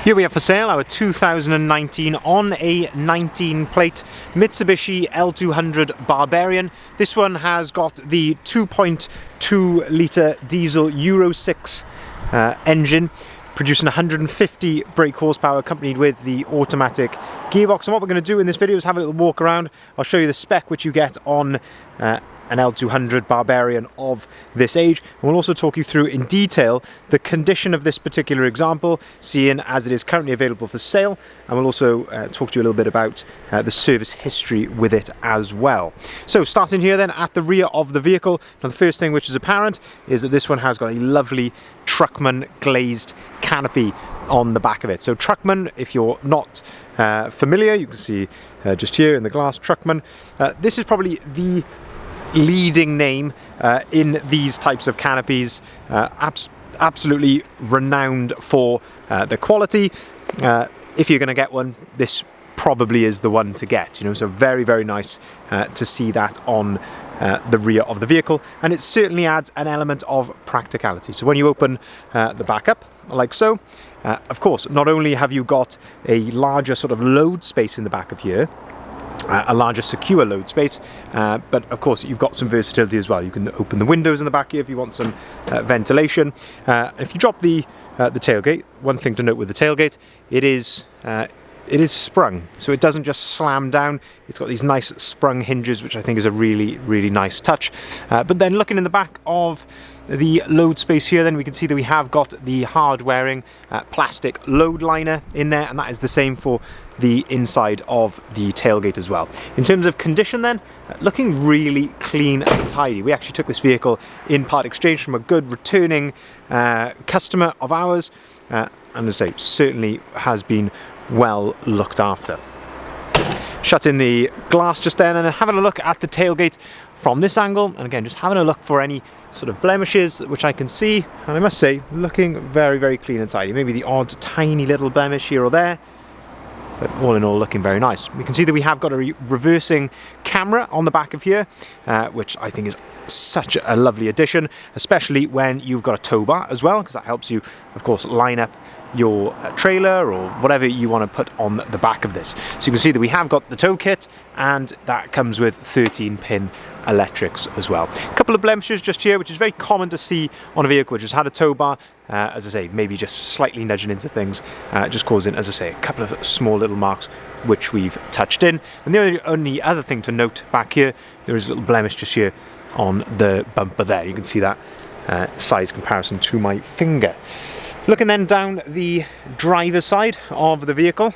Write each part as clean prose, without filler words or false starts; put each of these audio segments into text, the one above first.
Here we have for sale our 2019 on a 19 plate Mitsubishi L200 Barbarian. This one has got the 2.2 litre diesel Euro 6 engine, producing 150 brake horsepower, accompanied with the automatic gearbox. And what we're going to do in this video is have a little walk around. I'll show you the spec which you get on an L200 Barbarian of this age, and we'll also talk you through in detail the condition of this particular example, seeing as it is currently available for sale, and we'll also talk to you a little bit about the service history with it as well. So starting here then at the rear of the vehicle, now the first thing which is apparent is that this one has got a lovely Truckman glazed canopy on the back of it. So Truckman, if you're not familiar, you can see just here in the glass Truckman. This is probably the leading name in these types of canopies, absolutely renowned for the quality. If you're going to get one, this probably is the one to get, you know, so very, very nice to see that on the rear of the vehicle, and it certainly adds an element of practicality. So when you open the back up like so, of course, not only have you got a larger sort of load space in the back of here, a larger secure load space, but of course you've got some versatility as well. You can open the windows in the back here if you want some ventilation. If you drop the tailgate, one thing to note with the tailgate, it is sprung, so it doesn't just slam down. It's got these nice sprung hinges, which I think is a really, really nice touch. But then looking in the back of the load space here, then we can see that we have got the hard-wearing plastic load liner in there, and that is the same for the inside of the tailgate as well. In terms of condition then, looking really clean and tidy. We actually took this vehicle in part exchange from a good returning customer of ours, and as I say, certainly has been well looked after. Shut in the glass just then, and then having a look at the tailgate from this angle, and again just having a look for any sort of blemishes which I can see, and I must say looking very, very clean and tidy. Maybe the odd tiny little blemish here or there, but all in all looking very nice. We can see that we have got a reversing camera on the back of here, which I think is such a lovely addition, especially when you've got a tow bar as well, because that helps you of course line up your trailer or whatever you want to put on the back of this. So you can see that we have got the tow kit, and that comes with 13-pin electrics as well. A couple of blemishes just here, which is very common to see on a vehicle which has had a tow bar, as I say, maybe just slightly nudging into things, just causing, as I say, a couple of small little marks which we've touched in. And the only other thing to note back here, there is a little blemish just here on the bumper there. You can see that size comparison to my finger. Looking then down the driver's side of the vehicle,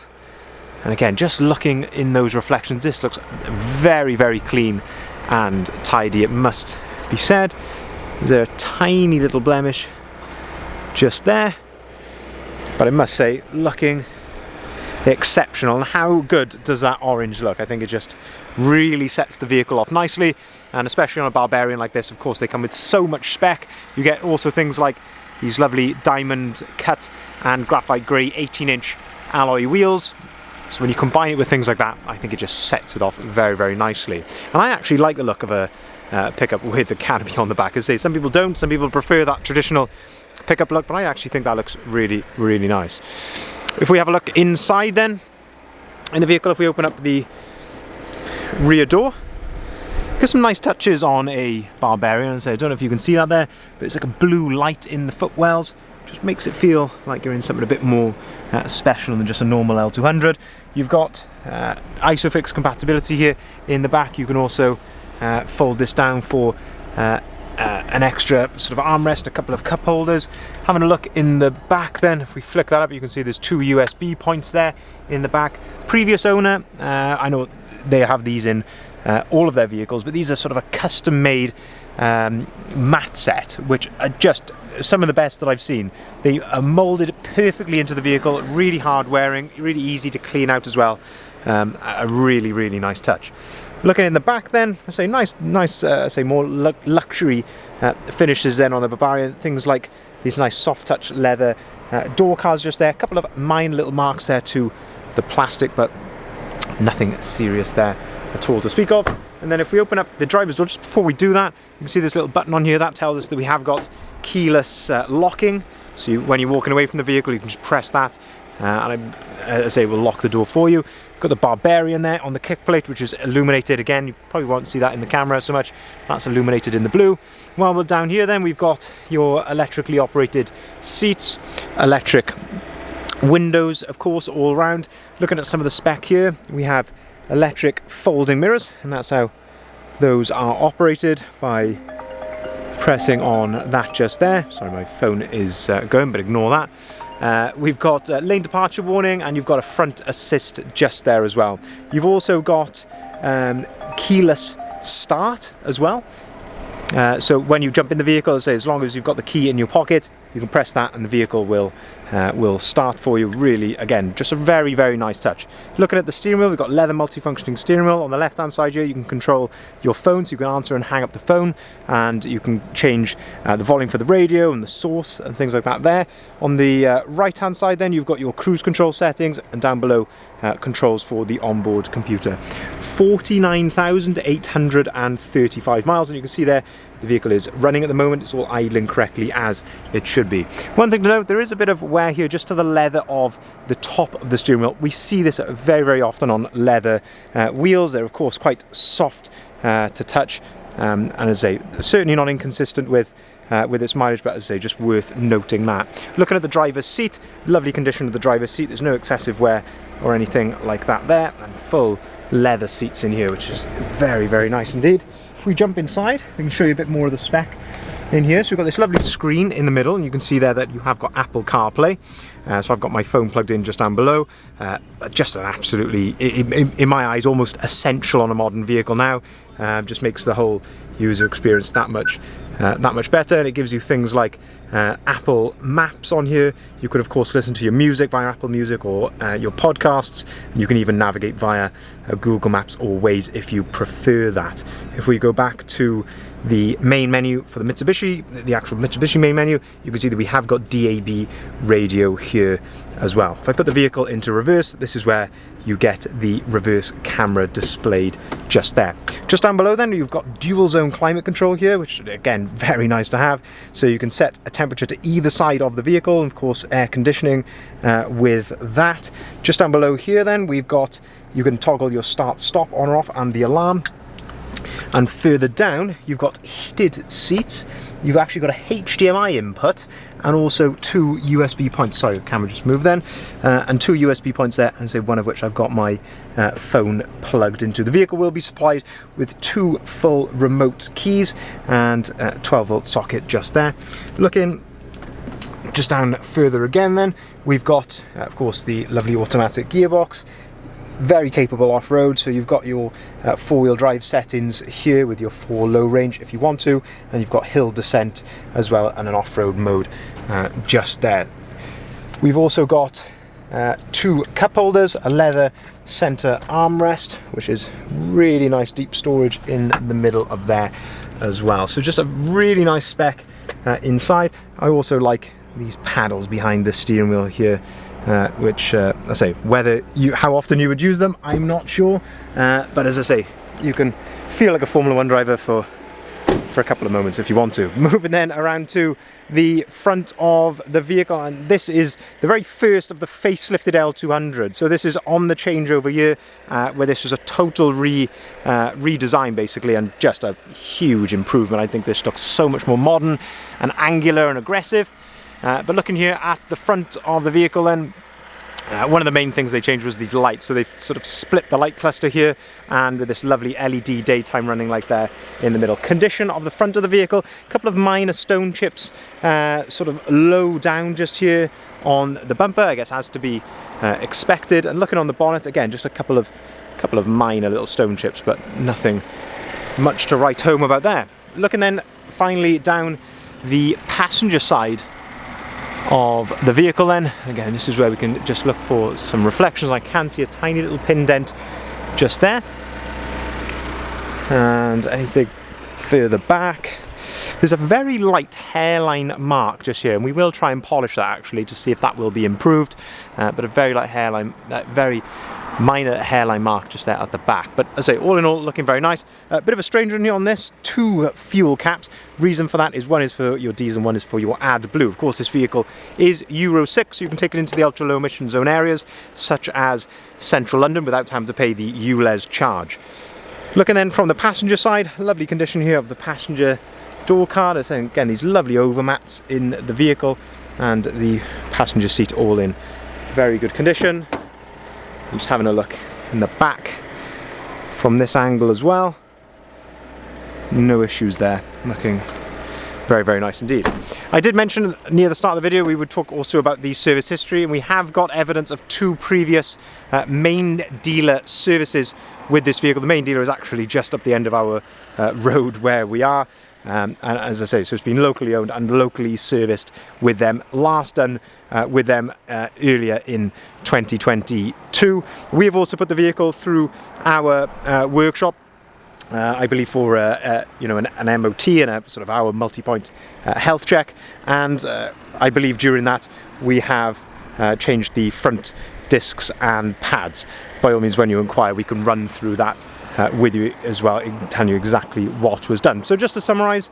and again just looking in those reflections, this looks very, very clean and tidy, it must be said. There's a tiny little blemish just there, but I must say looking exceptional. And how good does that orange look? I think it just really sets the vehicle off nicely, and especially on a Barbarian like this, of course they come with so much spec. You get also things like these lovely diamond cut and graphite grey 18-inch alloy wheels. So when you combine it with things like that, I think it just sets it off very, very nicely. And I actually like the look of a pickup with the canopy on the back. As I say, some people don't, some people prefer that traditional pickup look, but I actually think that looks really, really nice. If we have a look inside then, in the vehicle, if we open up the rear door, got some nice touches on a Barbarian. So I don't know if you can see that there, but it's like a blue light in the footwells. Just makes it feel like you're in something a bit more special than just a normal L200. You've got ISOFIX compatibility here in the back. You can also fold this down for an extra sort of armrest, a couple of cup holders. Having a look in the back then, if we flick that up, you can see there's 2 USB points there in the back. Previous owner, I know they have these in all of their vehicles, but these are sort of a custom-made mat set, which are just some of the best that I've seen. They are moulded perfectly into the vehicle, really hard wearing, really easy to clean out as well. A really, really nice touch. Looking in the back then, I say nice, say more luxury finishes then on the Barbarian. Things like these nice soft touch leather door cards just there. A couple of minor little marks there to the plastic, but nothing serious there at all to speak of. And then if we open up the driver's door, just before we do that, you can see this little button on here that tells us that we have got keyless locking. So when you're walking away from the vehicle, you can just press that, and as I say, we'll lock the door for you. Got the Barbarian there on the kick plate, which is illuminated. Again, you probably won't see that in the camera so much. That's illuminated in the blue. While we're down here then, we've got your electrically operated seats, electric windows, of course, all around. Looking at some of the spec here, we have electric folding mirrors, and that's how those are operated, by pressing on that just there. Sorry, my phone is going, but ignore that. We've got lane departure warning, and you've got a front assist just there as well. You've also got keyless start as well. So when you jump in the vehicle, as long as you've got the key in your pocket, you can press that and the vehicle will start for you. Really, again, just a very, very nice touch. Looking at the steering wheel, we've got leather multifunctioning steering wheel. On the left hand side here, you can control your phone, so you can answer and hang up the phone, and you can change the volume for the radio and the source and things like that there. On the right hand side then, you've got your cruise control settings, and down below controls for the onboard computer. 49,835 miles, and you can see there the vehicle is running at the moment. It's all idling correctly as it should be. One thing to note, there is a bit of wear here just to the leather of the top of the steering wheel. We see this very, very often on leather wheels. They're of course quite soft to touch, and as I say, certainly not inconsistent with its mileage, but as I say, just worth noting that. Looking at the driver's seat, lovely condition of the driver's seat. There's no excessive wear or anything like that there, and full leather seats in here, which is very, very nice indeed. If we jump inside, we can show you a bit more of the spec in here. So we've got this lovely screen in the middle, and you can see there that you have got Apple CarPlay. So I've got my phone plugged in just down below. Just an absolutely, in my eyes, almost essential on a modern vehicle now. Just makes the whole user experience that much better, and it gives you things like Apple Maps on here. You could of course listen to your music via Apple Music or your podcasts, and you can even navigate via Google Maps or Waze if you prefer that. If we go back to the main menu for the Mitsubishi, the actual Mitsubishi main menu, you can see that we have got DAB radio here as well. If I put the vehicle into reverse, this is where you get the reverse camera displayed just there. Just down below then, you've got dual zone climate control here, which again, very nice to have. So you can set a temperature to either side of the vehicle, and of course air conditioning with that. Just down below here then, we've got, you can toggle your start stop on or off and the alarm. And further down, you've got heated seats. You've actually got a HDMI input and also two USB points. Sorry, the camera just moved then. And two USB points there, and so one of which I've got my phone plugged into. The vehicle will be supplied with two full remote keys and a 12-volt socket just there. Looking just down further again then, we've got, of course, the lovely automatic gearbox. Very capable off-road, so you've got your four-wheel drive settings here with your 4 low range if you want to, and you've got hill descent as well, and an off-road mode just there. We've also got 2 cup holders, a leather center armrest, which is really nice deep storage in the middle of there as well. So just a really nice spec inside. I also like these paddles behind the steering wheel here, which I say, how often you would use them, I'm not sure, but as I say, you can feel like a Formula 1 driver for a couple of moments if you want to. Moving then around to the front of the vehicle, and this is the very first of the facelifted L200. So this is on the changeover year, where this was a total redesign basically, and just a huge improvement. I think this looks so much more modern and angular and aggressive. But looking here at the front of the vehicle then, one of the main things they changed was these lights. So they've sort of split the light cluster here, and with this lovely LED daytime running light there in the middle. Condition of the front of the vehicle, a couple of minor stone chips sort of low down just here on the bumper, I guess as to be expected. And looking on the bonnet, again, just a couple of minor little stone chips, but nothing much to write home about there. Looking then finally down the passenger side of the vehicle then, again, this is where we can just look for some reflections. I can see a tiny little pin dent just there, and anything further back, There's a very light hairline mark just here, and we will try and polish that actually to see if that will be improved, but a very light hairline, very minor hairline mark just there at the back. But as I say, all in all, looking very nice. A bit of a stranger in here on this, 2 fuel caps. Reason for that is one is for your diesel and one is for your AdBlue. Of course, this vehicle is Euro 6, so you can take it into the ultra low emission zone areas such as central London without having to pay the ULEZ charge. Looking then from the passenger side, lovely condition here of the passenger door card. As again, these lovely overmats in the vehicle, and the passenger seat all in very good condition. I'm just having a look in the back from this angle as well. No issues there, looking very, very nice indeed. I did mention near the start of the video we would talk also about the service history, and we have got evidence of 2 previous main dealer services with this vehicle. The main dealer is actually just up the end of our road where we are. And as I say, so it's been locally owned and locally serviced with them. Last done with them earlier in 2022. We have also put the vehicle through our workshop, I believe for you know, an MOT and a sort of our multi-point health check. And I believe during that we have changed the front discs and pads. By all means, when you inquire, we can run through that with you as well and tell you exactly what was done. So just to summarise,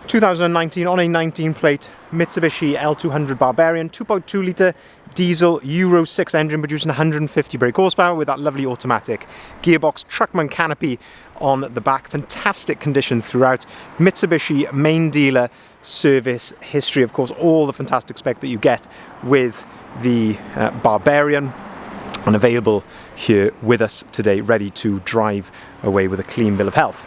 2019 on a 19 plate Mitsubishi L200 Barbarian, 2.2 litre diesel Euro 6 engine producing 150 brake horsepower with that lovely automatic gearbox, Truckman canopy on the back, fantastic condition throughout. Mitsubishi main dealer service history, of course, all the fantastic spec that you get with the Barbarian, and available here with us today, ready to drive away with a clean bill of health.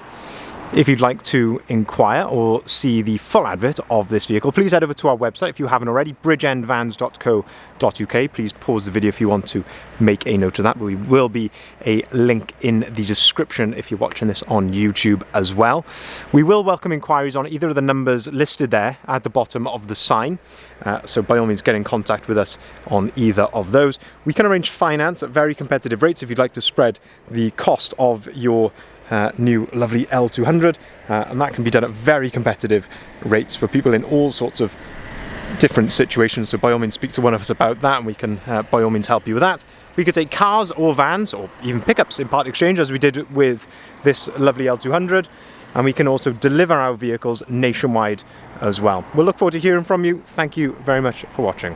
If you'd like to inquire or see the full advert of this vehicle, please head over to our website if you haven't already, bridgeendvans.co.uk. Please pause the video if you want to make a note of that, but there will be a link in the description if you're watching this on YouTube as well. We will welcome inquiries on either of the numbers listed there at the bottom of the sign, so by all means get in contact with us on either of those. We can arrange finance at very competitive rates if you'd like to spread the cost of your new lovely L200, and that can be done at very competitive rates for people in all sorts of different situations. So by all means speak to one of us about that, and we can by all means help you with that. We could take cars or vans or even pickups in part exchange, as we did with this lovely L200, and we can also deliver our vehicles nationwide as well. We'll look forward to hearing from you. Thank you very much for watching.